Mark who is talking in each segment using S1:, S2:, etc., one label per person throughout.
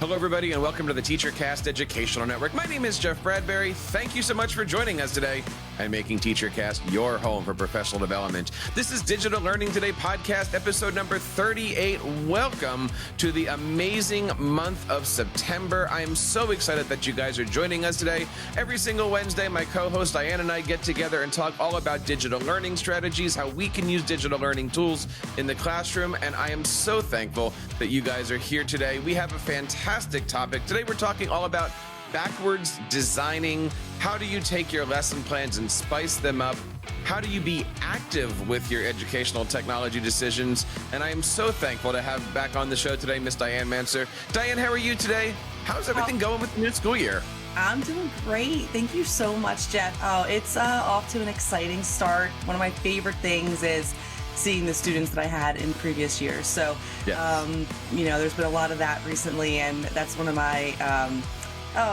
S1: Hello, everybody, and welcome to the TEACHERCAST Educational Network. My name is Jeff Bradbury. Thank you so much for joining us today and making TEACHERCAST your home for professional development. This is Digital Learning Today podcast, episode number 38. Welcome to the amazing month of September. I am so excited that you guys are joining us today. Every single Wednesday, my co-host Diane and I get together and talk all about digital learning strategies, how we can use digital learning tools in the classroom, and I am so thankful that you guys are here today. We have a fantastic topic. Today we're talking all about backwards designing. How do you take your lesson plans and spice them up? How do you be active with your educational technology decisions? And I am so thankful to have back on the show today Miss Diane Manser. Diane, how are you today? How's everything going with the new school year?
S2: I'm doing great. Thank you so much, Jeff. Oh, it's off to an exciting start. One of my favorite things is seeing the students that I had in previous years. So, yes. There's been a lot of that recently, and that's one of my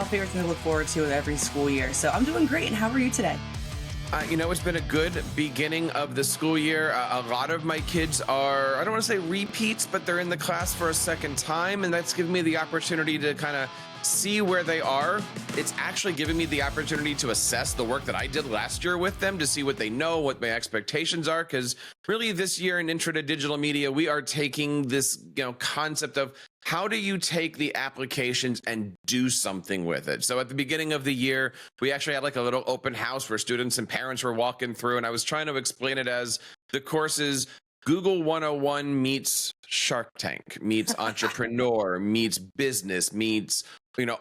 S2: favorite things to look forward to every school year. So I'm doing great. And how are you today?
S1: It's been a good beginning of the school year. A lot of my kids are, I don't want to say repeats, but they're in the class for a second time, and that's given me the opportunity to kind of see where they are. It's actually giving me the opportunity to assess the work that I did last year with them, to see what they know, what my expectations are, because really this year in Intro to Digital Media, we are taking this concept of how do you take the applications and do something with it? So at the beginning of the year, we actually had like a little open house where students and parents were walking through, and I was trying to explain it as the course is Google 101 meets Shark Tank, meets entrepreneur, meets business, meets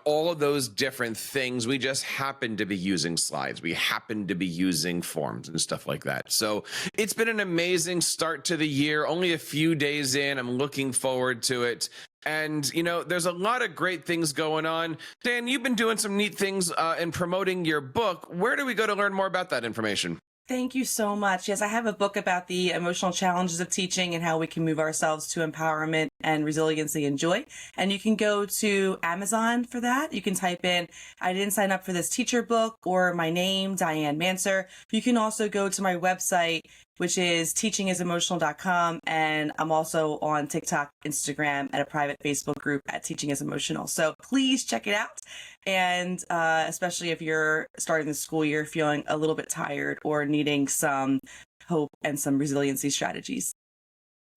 S1: all of those different things. We just happen to be using slides. We happen to be using forms and stuff like that. So it's been an amazing start to the year. Only a few days in. I'm looking forward to it. And, there's a lot of great things going on. Dan, you've been doing some neat things in promoting your book. Where do we go to learn more about that information?
S2: Thank you so much. Yes, I have a book about the emotional challenges of teaching and how we can move ourselves to empowerment and resiliency and joy. And you can go to Amazon for that. You can type in, I didn't sign up for this teacher book, or my name, Diane Manser. You can also go to my website, which is teachingisemotional.com. And I'm also on TikTok, Instagram, and a private Facebook group at Teaching is Emotional. So please check it out. And especially if you're starting the school year feeling a little bit tired or needing some hope and some resiliency strategies.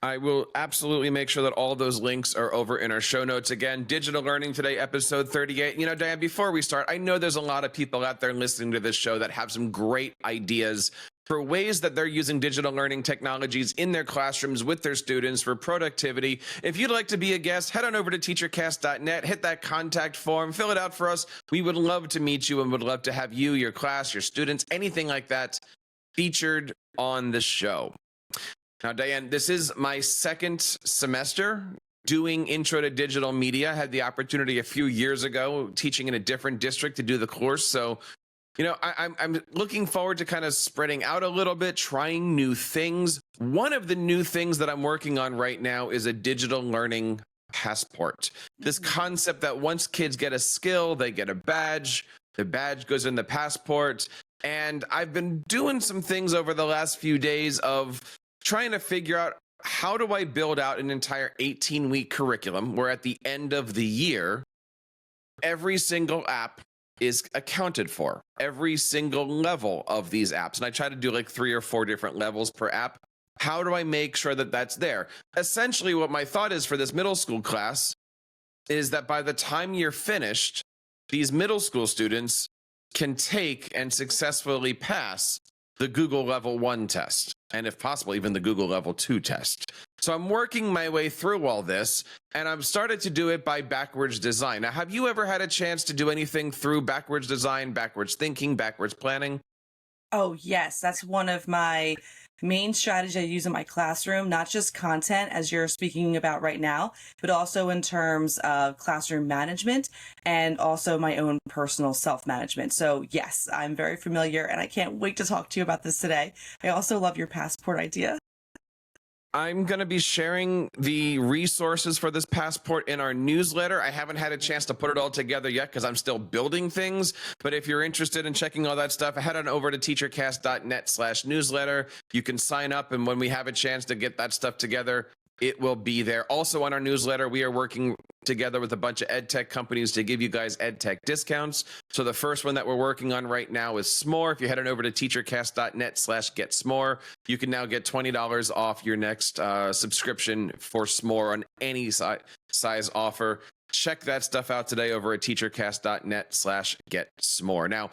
S1: I will absolutely make sure that all those links are over in our show notes. Again, Digital Learning Today, episode 38. Diane, before we start, I know there's a lot of people out there listening to this show that have some great ideas for ways that they're using digital learning technologies in their classrooms with their students for productivity. If you'd like to be a guest, head on over to teachercast.net, hit that contact form, fill it out for us. We would love to meet you and would love to have you, your class, your students, anything like that featured on the show. Now, Diane, this is my second semester doing Intro to Digital Media. I had the opportunity a few years ago teaching in a different district to do the course. So I'm looking forward to kind of spreading out a little bit, trying new things. One of the new things that I'm working on right now is a digital learning passport. This concept that once kids get a skill, they get a badge. The badge goes in the passport. And I've been doing some things over the last few days of trying to figure out, how do I build out an entire 18-week curriculum where at the end of the year, every single app is accounted for, every single level of these apps. And I try to do like 3 or 4 different levels per app. How do I make sure that that's there? Essentially, what my thought is for this middle school class is that by the time you're finished, these middle school students can take and successfully pass the Google Level 1 test, and if possible, even the Google Level 2 test. So I'm working my way through all this, and I've started to do it by backwards design. Now, have you ever had a chance to do anything through backwards design, backwards thinking, backwards planning?
S2: Oh, yes. That's one of my main strategies I use in my classroom, not just content, as you're speaking about right now, but also in terms of classroom management and also my own personal self-management. So yes, I'm very familiar, and I can't wait to talk to you about this today. I also love your passport idea.
S1: I'm going to be sharing the resources for this passport in our newsletter. I haven't had a chance to put it all together yet because I'm still building things. But if you're interested in checking all that stuff, head on over to teachercast.net/newsletter. You can sign up, and when we have a chance to get that stuff together, it will be there. Also on our newsletter, we are working together with a bunch of ed tech companies to give you guys ed tech discounts. So the first one that we're working on right now is S'more. If you head on over to teachercast.net/get-s'more, you can now get $20 off your next subscription for S'more on any size offer. Check that stuff out today over at teachercast.net/get-s'more. Now,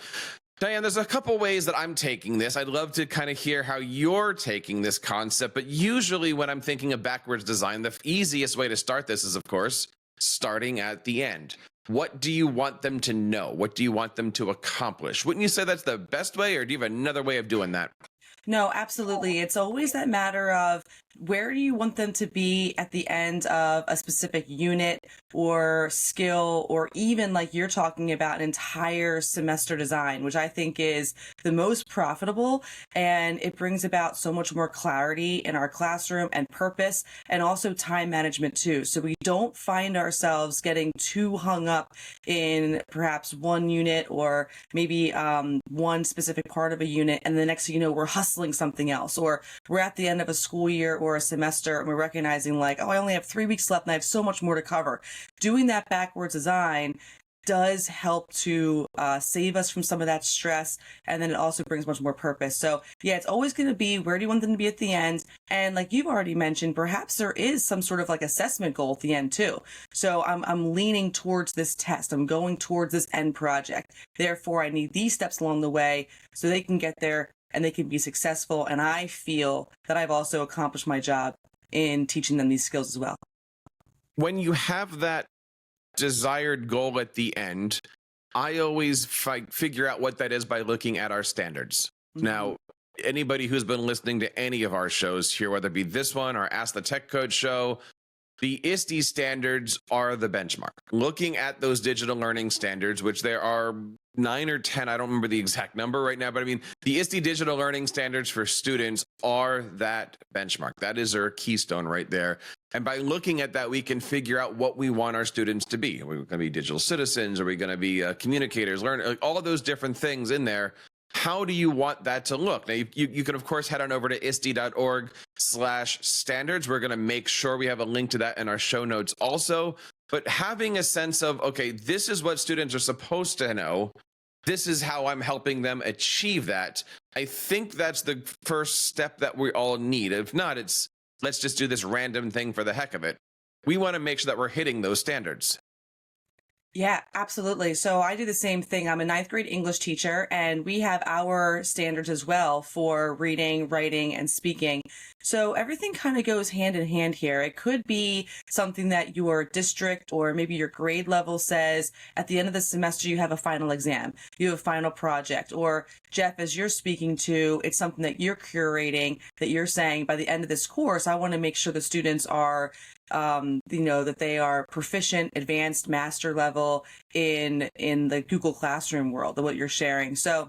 S1: Diane, there's a couple ways that I'm taking this. I'd love to kind of hear how you're taking this concept, but usually when I'm thinking of backwards design, the easiest way to start this is, of course, starting at the end. What do you want them to know? What do you want them to accomplish? Wouldn't you say that's the best way, or do you have another way of doing that?
S2: No, absolutely. It's always that matter of where do you want them to be at the end of a specific unit or skill, or even like you're talking about an entire semester design, which I think is the most profitable. And it brings about so much more clarity in our classroom and purpose, and also time management too. So we don't find ourselves getting too hung up in perhaps one unit or maybe one specific part of a unit. And the next thing you know, we're hustling something else, or we're at the end of a school year or a semester and we're recognizing like, oh, I only have 3 weeks left and I have so much more to cover. Doing that backwards design does help to save us from some of that stress. And then it also brings much more purpose. So yeah, it's always going to be, where do you want them to be at the end? And like you've already mentioned, perhaps there is some sort of like assessment goal at the end too. So I'm leaning towards this test. I'm going towards this end project. Therefore, I need these steps along the way so they can get there and they can be successful. And I feel that I've also accomplished my job in teaching them these skills as well.
S1: When you have that desired goal at the end, I always figure out what that is by looking at our standards. Mm-hmm. Now, anybody who's been listening to any of our shows here, whether it be this one or Ask the Tech Coach show, the ISTE standards are the benchmark. Looking at those digital learning standards, which there are 9 or 10, I don't remember the exact number right now, but I mean, the ISTE digital learning standards for students are that benchmark. That is our keystone right there. And by looking at that, we can figure out what we want our students to be. Are we going to be digital citizens? Are we going to be communicators, learners, like all of those different things in there? How do you want that to look? Now, you can, of course, head on over to ISTE.org/standards. We're going to make sure we have a link to that in our show notes also. But having a sense of, okay, this is what students are supposed to know. This is how I'm helping them achieve that. I think that's the first step that we all need. If not, it's let's just do this random thing for the heck of it. We want to make sure that we're hitting those standards.
S2: Yeah, absolutely. So I do the same thing. I'm a 9th grade English teacher, and we have our standards as well for reading, writing, and speaking. So everything kind of goes hand in hand here. It could be something that your district or maybe your grade level says at the end of the semester, you have a final exam, you have a final project, or Jeff, as you're speaking to, it's something that you're curating, that you're saying by the end of this course, I want to make sure the students are that they are proficient, advanced, master level in the Google Classroom world, what you're sharing. So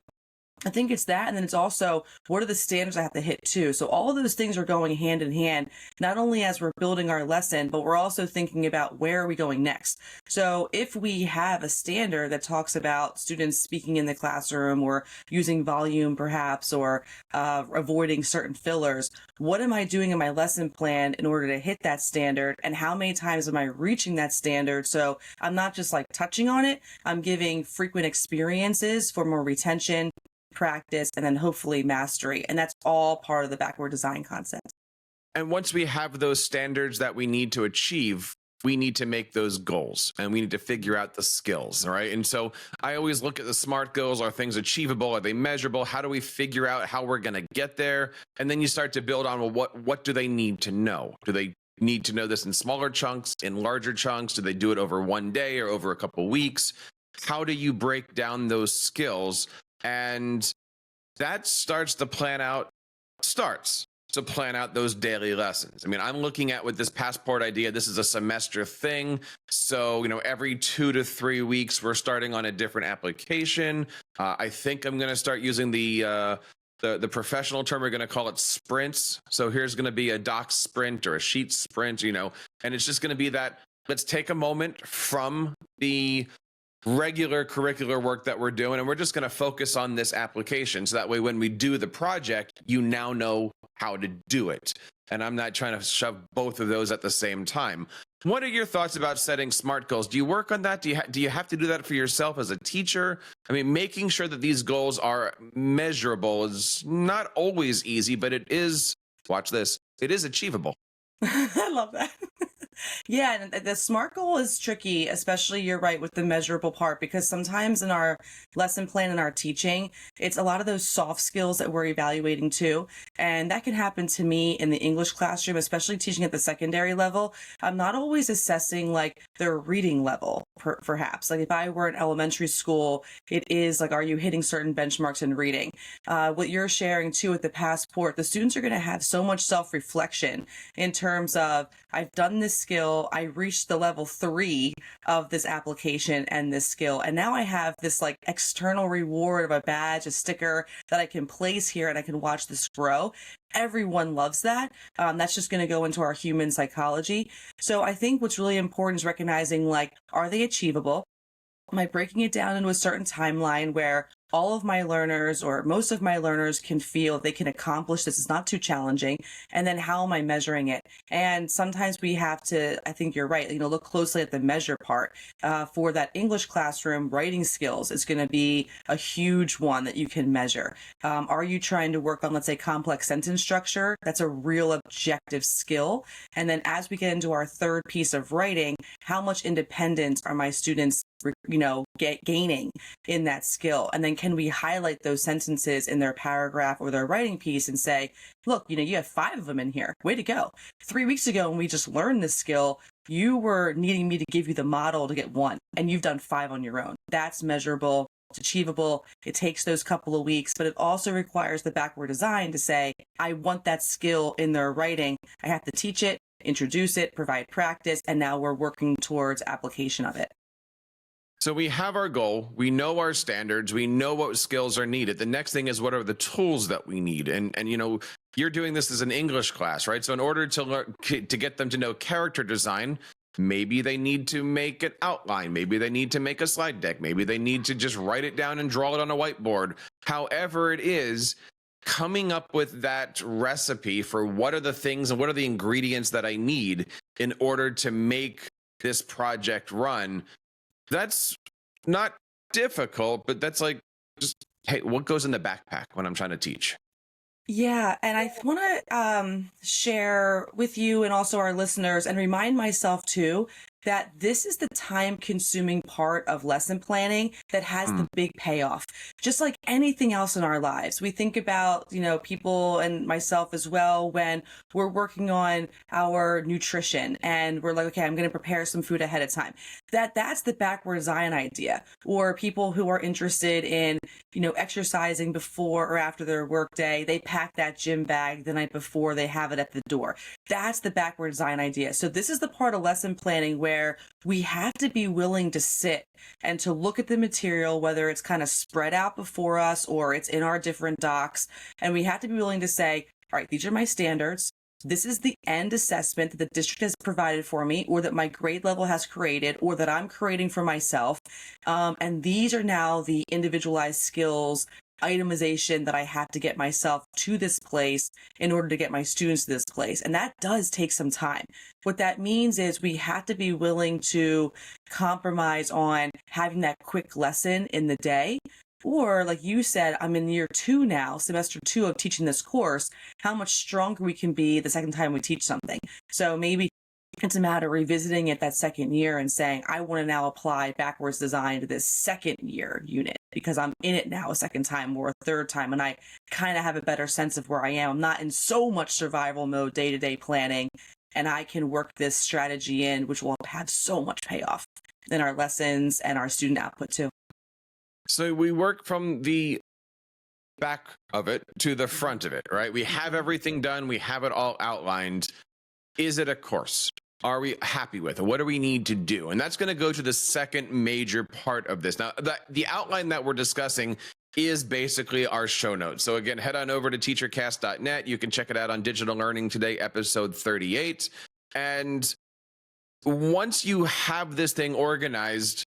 S2: I think it's that. And then it's also, what are the standards I have to hit too? So all of those things are going hand in hand, not only as we're building our lesson, but we're also thinking about where are we going next? So if we have a standard that talks about students speaking in the classroom or using volume perhaps, or avoiding certain fillers, what am I doing in my lesson plan in order to hit that standard? And how many times am I reaching that standard? So I'm not just like touching on it, I'm giving frequent experiences for more retention, practice, and then hopefully mastery. And that's all part of the backward design concept.
S1: And once we have those standards that we need to achieve, we need to make those goals and we need to figure out the skills, right? And so I always look at the SMART goals. Are things achievable? Are they measurable? How do we figure out how we're going to get there? And then you start to build on, well, what do they need to know? Do they need to know this in smaller chunks, in larger chunks? Do they do it over one day or over a couple weeks? How do you break down those skills? And that starts to plan out those daily lessons. I mean, I'm looking at with this passport idea, this is a semester thing. So, every 2 to 3 weeks, we're starting on a different application. I think I'm going to start using the professional term. We're going to call it sprints. So here's going to be a doc sprint or a sheet sprint, and it's just going to be that let's take a moment from the regular curricular work that we're doing, and we're just going to focus on this application. So that way, when we do the project, you now know how to do it. and I'm not trying to shove both of those at the same time. What are your thoughts about setting SMART goals? Do you work on that? Do you have to do that for yourself as a teacher? I mean, making sure that these goals are measurable is not always easy, but it is, watch this, it is achievable.
S2: I love that. Yeah, and the SMART goal is tricky, especially you're right with the measurable part, because sometimes in our lesson plan and our teaching, it's a lot of those soft skills that we're evaluating too. And that can happen to me in the English classroom, especially teaching at the secondary level. I'm not always assessing like their reading level, perhaps. Like if I were in elementary school, it is like, are you hitting certain benchmarks in reading? What you're sharing too with the passport, the students are going to have so much self-reflection in terms of, I've done this skill, I reached the level 3 of this application and this skill, and now I have this like external reward of a badge, a sticker that I can place here, and I can watch this grow. Everyone loves that. That's just going to go into our human psychology. So I think what's really important is recognizing, like, are they achievable? Am I breaking it down into a certain timeline where all of my learners or most of my learners can feel they can accomplish this? It's not too challenging. And then how am I measuring it? And sometimes we have to, I think you're right, look closely at the measure part. For that English classroom, writing skills is going to be a huge one that you can measure. Are you trying to work on, let's say, complex sentence structure? That's a real objective skill. And then as we get into our third piece of writing, how much independence are my students gaining in that skill? And then can we highlight those sentences in their paragraph or their writing piece and say, look, you have 5 of them in here. Way to go. 3 weeks ago, when we just learned this skill, you were needing me to give you the model to get 1, and you've done 5 on your own. That's measurable. It's achievable. It takes those couple of weeks, but it also requires the backward design to say, I want that skill in their writing. I have to teach it, introduce it, provide practice, and now we're working towards application of it.
S1: So we have our goal, we know our standards, we know what skills are needed. The next thing is, what are the tools that we need? And you're doing this as an English class, right? So in order to learn, to get them to know character design, maybe they need to make an outline, maybe they need to make a slide deck, maybe they need to just write it down and draw it on a whiteboard. However it is, coming up with that recipe for what are the things and what are the ingredients that I need in order to make this project run. That's not difficult, but that's like, just, hey, what goes in the backpack when I'm trying to teach?
S2: Yeah, and I want to share with you and also our listeners and remind myself too that this is the time-consuming part of lesson planning that has the big payoff. Just like anything else in our lives, we think about, people and myself as well, when we're working on our nutrition and we're like, okay, I'm going to prepare some food ahead of time. That's the backward design idea. Or people who are interested in, exercising before or after their workday, they pack that gym bag the night before, they have it at the door. That's the backward design idea. So this is the part of lesson planning where we have to be willing to sit and to look at the material, whether it's kind of spread out before us or it's in our different docs. And we have to be willing to say, all right, these are my standards. This is the end assessment that the district has provided for me, or that my grade level has created, or that I'm creating for myself. And these are now the individualized skills itemization that I have to get myself to this place in order to get my students to this place. And that does take some time. What that means is we have to be willing to compromise on having that quick lesson in the day. Or like you said, I'm in year 2 now, semester 2 of teaching this course, how much stronger we can be the second time we teach something. So maybe it's a matter of revisiting it that second year and saying, I want to now apply backwards design to this second year unit because I'm in it now a second time or a third time, and I kind of have a better sense of where I am. I'm not in so much survival mode, day-to-day planning, and I can work this strategy in, which will have so much payoff in our lessons and our student output too.
S1: So we work from the back of it to the front of it, right? We have everything done. We have it all outlined. Is it a course? Are we happy with it? What do we need to do? And that's going to go to the second major part of this. Now, the outline that we're discussing is basically our show notes. So again, head on over to teachercast.net. You can check it out on Digital Learning Today, episode 38. And once you have this thing organized,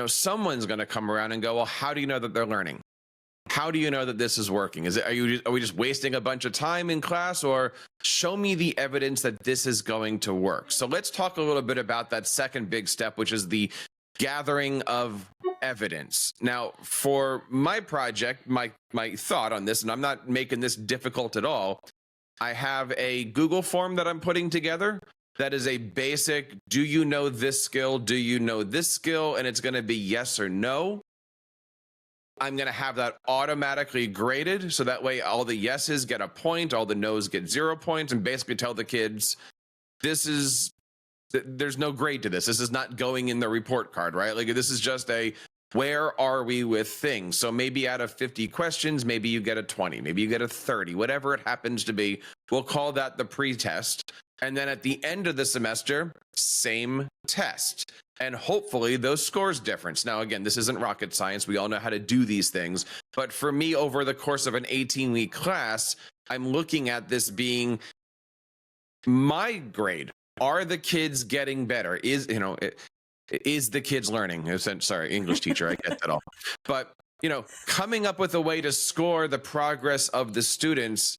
S1: someone's going to come around and go, well, how do you know that they're learning? how do you know that this is working? Are we just wasting a bunch of time in class, or show me the evidence that this is going to work? So let's talk a little bit about that second big step, which is the gathering of evidence. Now, for my project, my thought on this, and I'm not making this difficult at all, I have a Google form that I'm putting together that is a basic, do you know this skill? Do you know this skill? And it's going to be yes or no. I'm going to have that automatically graded, so that way all the yeses get a point, all the nos get 0 points, and basically tell the kids, there's no grade to this. This is not going in the report card, right? Like, this is just where are we with things? So maybe out of 50 questions, maybe you get a 20, maybe you get a 30, whatever it happens to be. We'll call that the pre-test. And then at the end of the semester, same test. And hopefully those scores difference. Now, again, this isn't rocket science. We all know how to do these things. But for me, over the course of an 18-week class, I'm looking at this being my grade. Are the kids getting better? Is the kids learning? Sorry, English teacher, I get that all. But, coming up with a way to score the progress of the students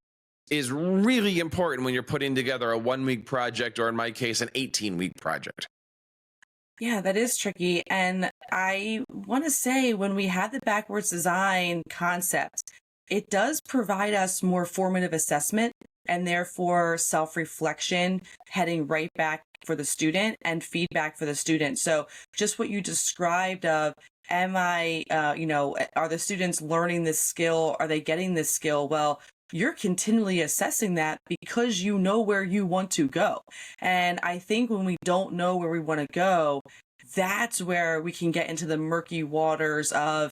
S1: is really important when you're putting together a 1-week project, or in my case, an 18-week project.
S2: Yeah, that is tricky. And I want to say, when we had the backwards design concept, it does provide us more formative assessment and therefore self-reflection, heading right back for the student and feedback for the student. So just what you described of, are the students learning this skill? Are they getting this skill? Well, you're continually assessing that because you know where you want to go. And I think when we don't know where we want to go, that's where we can get into the murky waters of,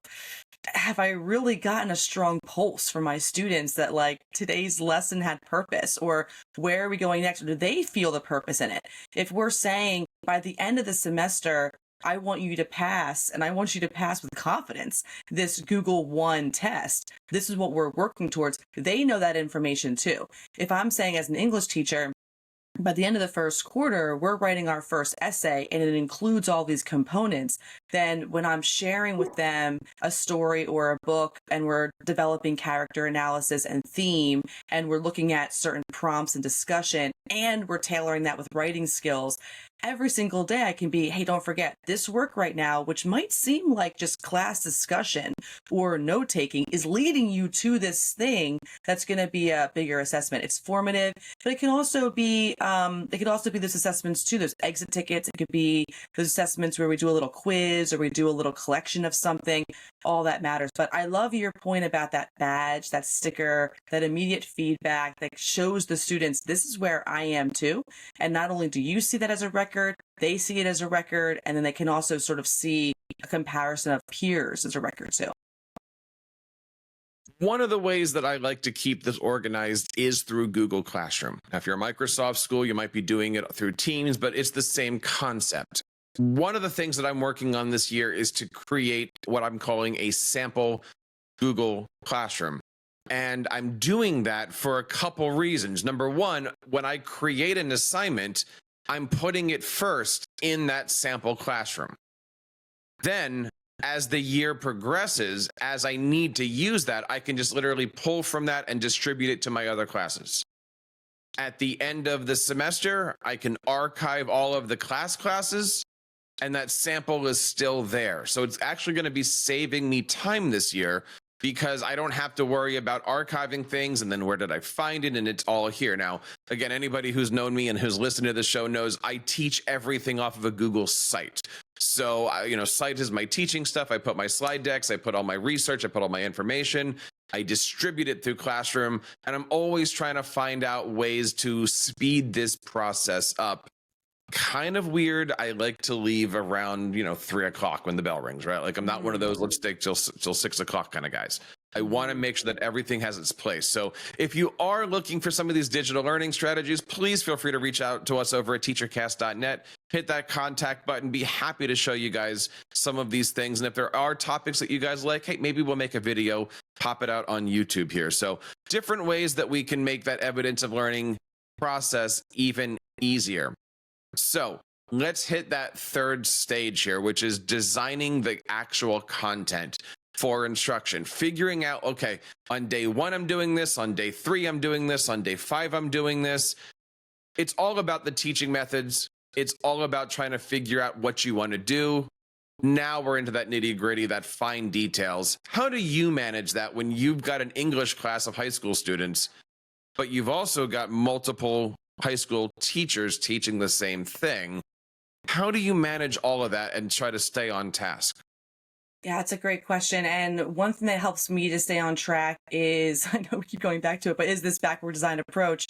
S2: have I really gotten a strong pulse from my students that, like, today's lesson had purpose? Or where are we going next? Or do they feel the purpose in it? If we're saying by the end of the semester, I want you to pass, and I want you to pass with confidence, this Google One test, this is what we're working towards, they know that information too. If I'm saying, as an English teacher, by the end of the first quarter, we're writing our first essay and it includes all these components, then when I'm sharing with them a story or a book, and we're developing character analysis and theme, and we're looking at certain prompts and discussion, and we're tailoring that with writing skills, every single day I can be, hey, don't forget this work right now, which might seem like just class discussion or note taking, is leading you to this thing that's going to be a bigger assessment. It's formative, but it can also be those assessments too. There's exit tickets. It could be those assessments where we do a little quiz or we do a little collection of something. All that matters. But I love your point about that badge, that sticker, that immediate feedback that shows the students, this is where I am too. And not only do you see that as a record, they see it as a record, and then they can also sort of see a comparison of peers as a record too.
S1: One of the ways that I like to keep this organized is through Google Classroom. Now, if you're a Microsoft school, you might be doing it through Teams, but it's the same concept. One of the things that I'm working on this year is to create what I'm calling a sample Google Classroom. And I'm doing that for a couple reasons. Number one, when I create an assignment, I'm putting it first in that sample classroom. Then, as the year progresses, as I need to use that, I can just literally pull from that and distribute it to my other classes. At the end of the semester, I can archive all of the classes, and that sample is still there. So it's actually going to be saving me time this year, because I don't have to worry about archiving things and then where did I find it, and it's all here. Now, again, anybody who's known me and who's listened to the show knows I teach everything off of a Google site. So, site is my teaching stuff. I put my slide decks, I put all my research, I put all my information, I distribute it through Classroom, and I'm always trying to find out ways to speed this process up. Kind of weird. I like to leave around, 3 o'clock when the bell rings, right? Like, I'm not one of those, let's stay till 6 o'clock kind of guys. I want to make sure that everything has its place. So if you are looking for some of these digital learning strategies, please feel free to reach out to us over at teachercast.net. Hit that contact button. Be happy to show you guys some of these things. And if there are topics that you guys like, hey, maybe we'll make a video, pop it out on YouTube here. So different ways that we can make that evidence of learning process even easier. So let's hit that third stage here, which is designing the actual content. for instruction, figuring out, okay, on day 1, I'm doing this, on day 3, I'm doing this, on day 5, I'm doing this. It's all about the teaching methods. It's all about trying to figure out what you want to do. Now we're into that nitty gritty, that fine details. How do you manage that when you've got an English class of high school students, but you've also got multiple high school teachers teaching the same thing? How do you manage all of that and try to stay on task?
S2: Yeah, it's a great question. And one thing that helps me to stay on track is, I know we keep going back to it, but is this backward design approach?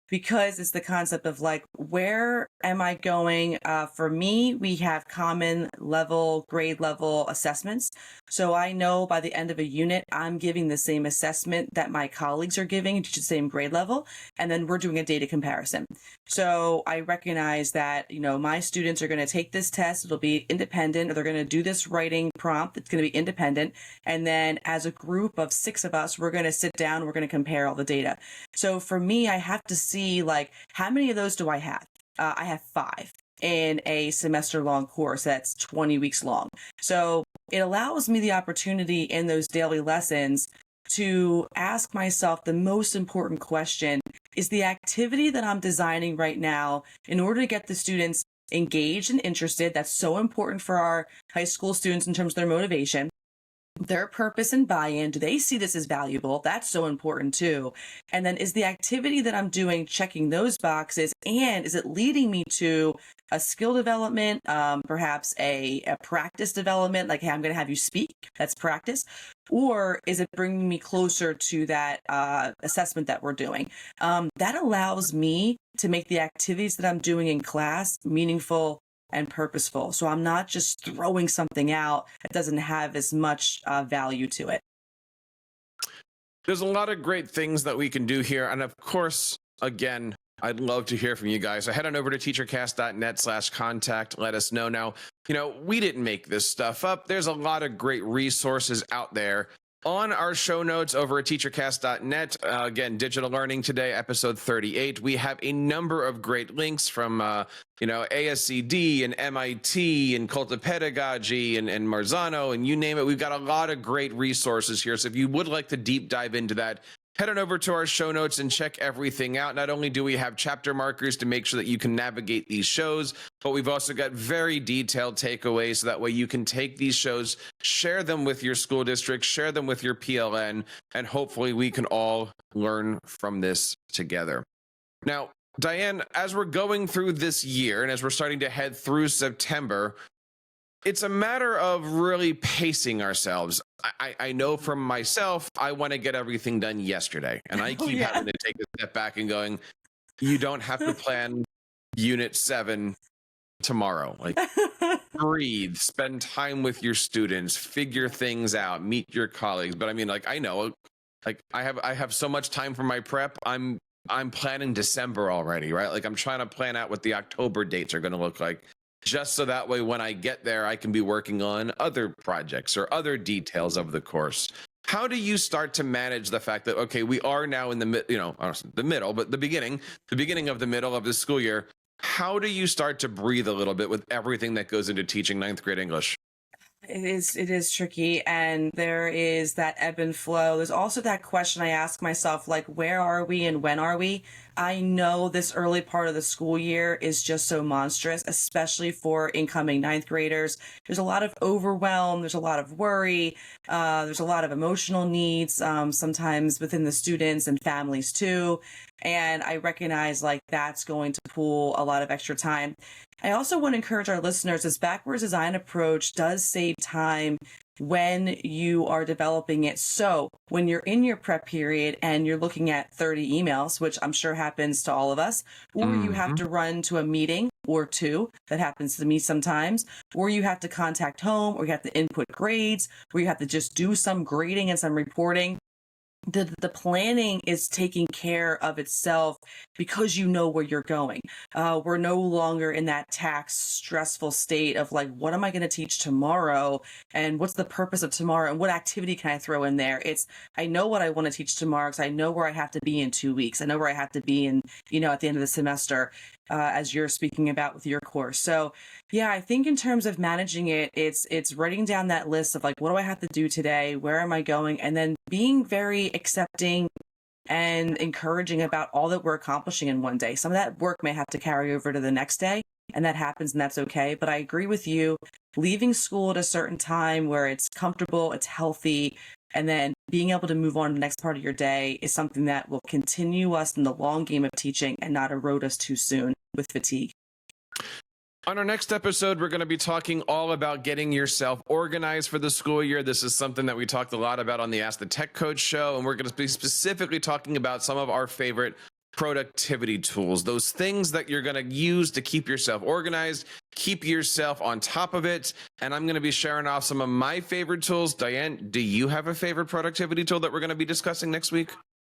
S2: Because it's the concept of like, where am I going? For me, we have common level, grade level assessments. So I know by the end of a unit, I'm giving the same assessment that my colleagues are giving to the same grade level. And then we're doing a data comparison. So I recognize that, my students are going to take this test. It'll be independent, or they're going to do this writing prompt. It's going to be independent. And then as a group of 6 of us, we're going to sit down, we're going to compare all the data. So for me, I have to see, like, how many of those do I have? I have 5 in a semester long course that's 20 weeks long. So it allows me the opportunity in those daily lessons to ask myself the most important question: is the activity that I'm designing right now, in order to get the students engaged and interested, that's so important for our high school students in terms of their motivation, their purpose and buy-in, do they see this as valuable? That's so important too. And then, is the activity that I'm doing checking those boxes, and is it leading me to a skill development, perhaps a practice development, like, hey, I'm going to have you speak, that's practice, or is it bringing me closer to that assessment that we're doing? That allows me to make the activities that I'm doing in class meaningful and purposeful. So I'm not just throwing something out that doesn't have as much value to it.
S1: There's a lot of great things that we can do here. And of course, again, I'd love to hear from you guys. So head on over to teachercast.net/contact. Let us know. Now, we didn't make this stuff up. There's a lot of great resources out there on our show notes over at teachercast.net. Again, Digital Learning Today, episode 38. We have a number of great links from, ASCD and MIT and Cult of Pedagogy and Marzano, and you name it. We've got a lot of great resources here. So if you would like to deep dive into that, head on over to our show notes and check everything out. Not only do we have chapter markers to make sure that you can navigate these shows, but we've also got very detailed takeaways so that way you can take these shows, share them with your school district, share them with your PLN, and hopefully we can all learn from this together. Now, Diane, as we're going through this year and as we're starting to head through September, it's a matter of really pacing ourselves. I know from myself, I want to get everything done yesterday. And I keep having to take a step back and going, you don't have to plan Unit 7 tomorrow. Like, breathe, spend time with your students, figure things out, meet your colleagues. But I mean, like, I know, like, I have so much time for my prep. I'm planning December already, right? Like, I'm trying to plan out what the October dates are going to look like, just so that way when I get there, I can be working on other projects or other details of the course. How do you start to manage the fact that, okay, we are now in the middle, but the beginning of the middle of the school year? How do you start to breathe a little bit with everything that goes into teaching 9th grade English?
S2: It is tricky, and there is that ebb and flow. There's also that question I ask myself, like, where are we and when are we? I know this early part of the school year is just so monstrous, especially for incoming 9th graders. There's a lot of overwhelm. There's a lot of worry. There's a lot of emotional needs, sometimes within the students and families too. And I recognize, like, that's going to pull a lot of extra time. I also want to encourage our listeners, this backwards design approach does save time when you are developing it. So when you're in your prep period and you're looking at 30 emails, which I'm sure happens to all of us, or you have to run to a meeting or two, that happens to me sometimes, or you have to contact home, or you have to input grades, or you have to just do some grading and some reporting. the planning is taking care of itself because you know where you're going. We're no longer in that taxed, stressful state of like, what am I going to teach tomorrow? And what's the purpose of tomorrow? And what activity can I throw in there? I know what I want to teach tomorrow because I know where I have to be in 2 weeks. I know where I have to be in, at the end of the semester, as you're speaking about with your course. So yeah, I think in terms of managing it, it's writing down that list of like, what do I have to do today? Where am I going? And then being very accepting and encouraging about all that we're accomplishing in one day. Some of that work may have to carry over to the next day, and that happens, and that's okay. But I agree with you, leaving school at a certain time where it's comfortable, it's healthy, and then being able to move on to the next part of your day is something that will continue us in the long game of teaching and not erode us too soon with fatigue.
S1: On our next episode, we're going to be talking all about getting yourself organized for the school year. This is something that we talked a lot about on the Ask the Tech Coach show, and we're going to be specifically talking about some of our favorite productivity tools, those things that you're going to use to keep yourself organized, keep yourself on top of it. And I'm going to be sharing off some of my favorite tools. Diane, do you have a favorite productivity tool that we're going to be discussing next week?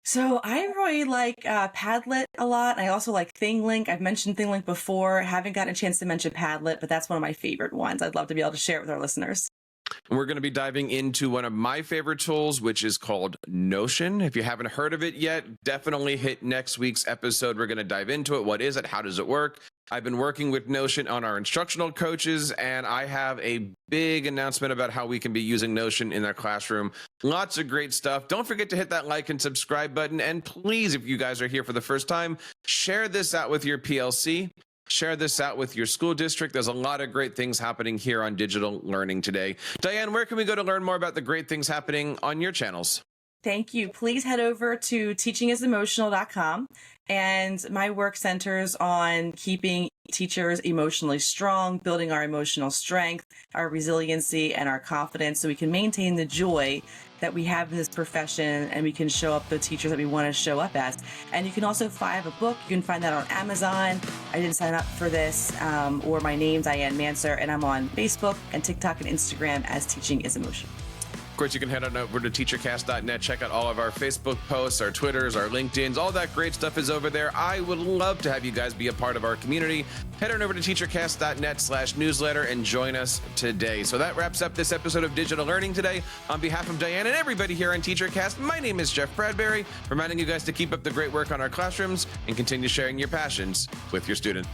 S2: So I really like Padlet a lot. I also like ThingLink. I've mentioned ThingLink before. Haven't gotten a chance to mention Padlet, but that's one of my favorite ones. I'd love to be able to share it with our listeners.
S1: And we're going to be diving into one of my favorite tools, which is called Notion. If you haven't heard of it yet, definitely hit next week's episode. We're going to dive into it. What is it? How does it work? I've been working with Notion on our instructional coaches, and I have a big announcement about how we can be using Notion in our classroom. Lots of great stuff. Don't forget to hit that like and subscribe button. And please, if you guys are here for the first time, share this out with your PLC. Share this out with your school district. There's a lot of great things happening here on Digital Learning today. Diane, where can we go to learn more about the great things happening on your channels?
S2: Thank you. Please head over to teachingisemotional.com. And my work centers on keeping teachers emotionally strong, building our emotional strength, our resiliency, and our confidence so we can maintain the joy that we have in this profession and we can show up the teachers that we want to show up as. And you can also find a book. You can find that on Amazon. I didn't sign up for this, or my name's Diane Manser, and I'm on Facebook and TikTok and Instagram as Teaching is Emotional.
S1: Of course, you can head on over to teachercast.net, check out all of our Facebook posts, our Twitters, our LinkedIns. All that great stuff is over there. I would love to have you guys be a part of our community. Head on over to teachercast.net/newsletter and join us today. So that wraps up this episode of Digital Learning today. On behalf of Diane and everybody here on TEACHERCAST, my name is Jeff Bradbury, reminding you guys to keep up the great work on our classrooms and continue sharing your passions with your student.